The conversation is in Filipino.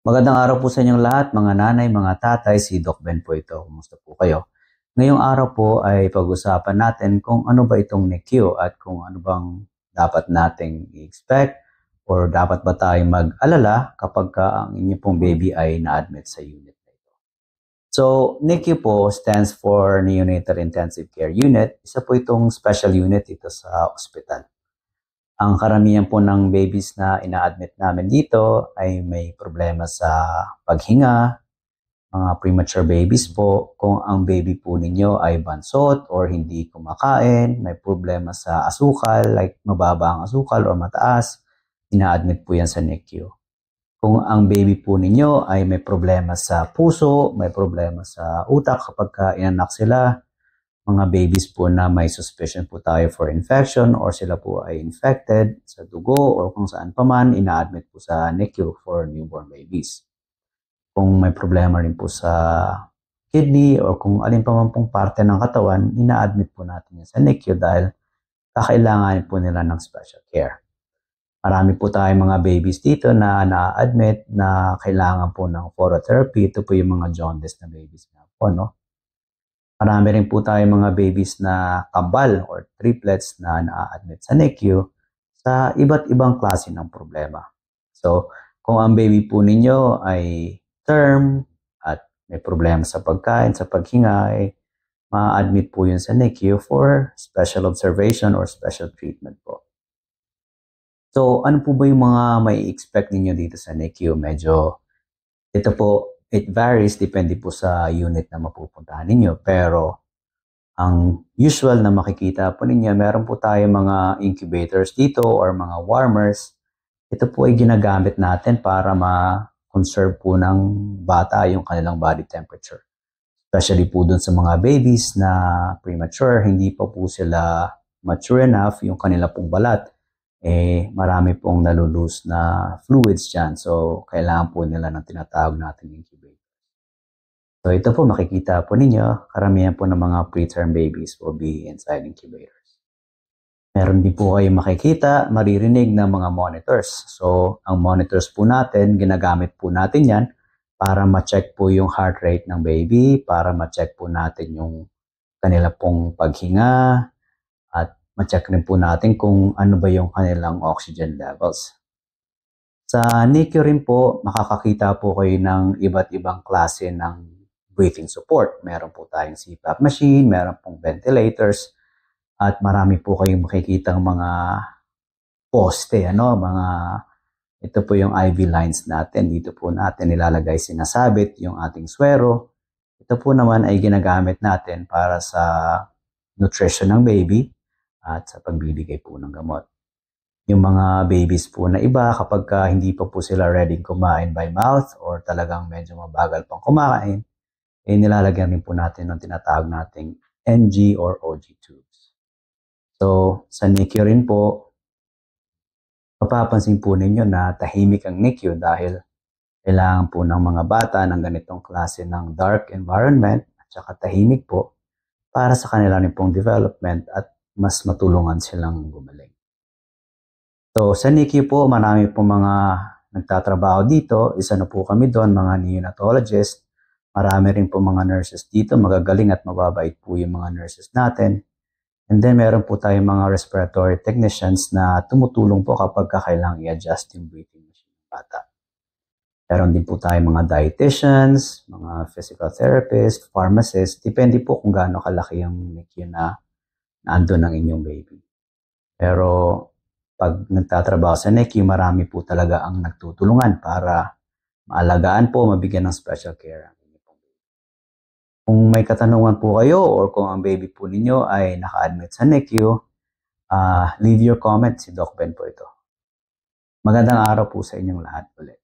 Magandang araw po sa inyong lahat, mga nanay, mga tatay, si Doc Ben po ito. Kumusta po kayo? Ngayong araw po ay pag-usapan natin kung ano ba itong NICU at kung ano bang dapat nating i-expect or dapat ba tayong mag-alala kapag ang inyong pong baby ay na-admit sa unit na ito. So, NICU po stands for Neonatal Intensive Care Unit. Isa po itong special unit dito sa ospital. Ang karamihan po ng babies na ina-admit namin dito ay may problema sa paghinga, mga premature babies po. Kung ang baby po ninyo ay bansot or hindi kumakain, may problema sa asukal, like mababa ang asukal or mataas, ina-admit po yan sa NICU. Kung ang baby po ninyo ay may problema sa puso, may problema sa utak kapag inanak sila, mga babies po na may suspicion po tayo for infection or sila po ay infected sa dugo or kung saan pa man, ina-admit po sa NICU for newborn babies. Kung may problema rin po sa kidney or kung alin pa man pong parte ng katawan, ina-admit po natin yan sa NICU dahil kakailanganin po nila ng special care. Marami po tayong mga babies dito na na-admit na kailangan po ng phototherapy. Ito po yung mga jaundice na babies na po, no? Marami rin po tayong mga babies na kambal or triplets na na-admit sa NICU sa iba't ibang klase ng problema. So, kung ang baby po ninyo ay term at may problema sa pagkain, sa paghinga, ay ma-admit po yun sa NICU for special observation or special treatment po. So, ano po ba yung mga may expect ninyo dito sa NICU? Ito po, it varies, depende po sa unit na mapupuntahan ninyo. Pero, ang usual na makikita po ninyo, meron po tayo mga incubators dito or mga warmers. Ito po ay ginagamit natin para ma-conserve po ng bata yung kanilang body temperature. Especially po dun sa mga babies na premature, hindi pa po sila mature enough yung kanila pong balat. Marami pong nalulose na fluids dyan. So, kailangan po nila ng tinatawag natin incubator. So, ito po makikita po ninyo, karamihan po ng mga preterm babies will be inside incubators. Meron din po kayong makikita, maririnig ng mga monitors. So, ang monitors po natin, ginagamit po natin yan para ma-check po yung heart rate ng baby, para ma-check po natin yung kanila pong paghinga, at ma-check rin po natin kung ano ba yung kanilang oxygen levels. Sa NICU rin po, makakakita po kayo ng iba't ibang klase ng breathing support. Meron po tayong CPAP machine, meron pong ventilators, at marami po kayong makikitang mga poste, ito po yung IV lines natin. Dito po natin nilalagay, sinasabit yung ating swero. Ito po naman ay ginagamit natin para sa nutrition ng baby at sa pagbibigay po ng gamot. Yung mga babies po na iba, kapag hindi pa po sila ready kumain by mouth or talagang medyo mabagal pang kumain, nilalagyan rin po natin ng tinatawag nating NG or OG tubes. So, sa NICU rin po, mapapansin po ninyo na tahimik ang NICU dahil kailangan po ng mga bata ng ganitong klase ng dark environment at saka tahimik po para sa kanila rin pong development at mas matulungan silang gumaling. So, sa NICU po, marami po mga nagtatrabaho dito. Isa na po kami doon, mga neonatologist. Marami rin po mga nurses dito, magagaling at mababait po yung mga nurses natin. And then meron po tayong mga respiratory technicians na tumutulong po kapag kailangang i-adjust yung breathing machine ng bata. Meron din po tayong mga dietitians, mga physical therapists, pharmacists. Depende po kung gaano kalaki yung NICU na naandun ng inyong baby. Pero pag nagtatrabaho sa NICU, marami po talaga ang nagtutulungan para maalagaan po, mabigyan ng special care. Kung may katanungan po kayo or kung ang baby po ninyo ay naka-admit sa NICU, leave your comment, si Doc Ben po ito. Magandang araw po sa inyong lahat ulit.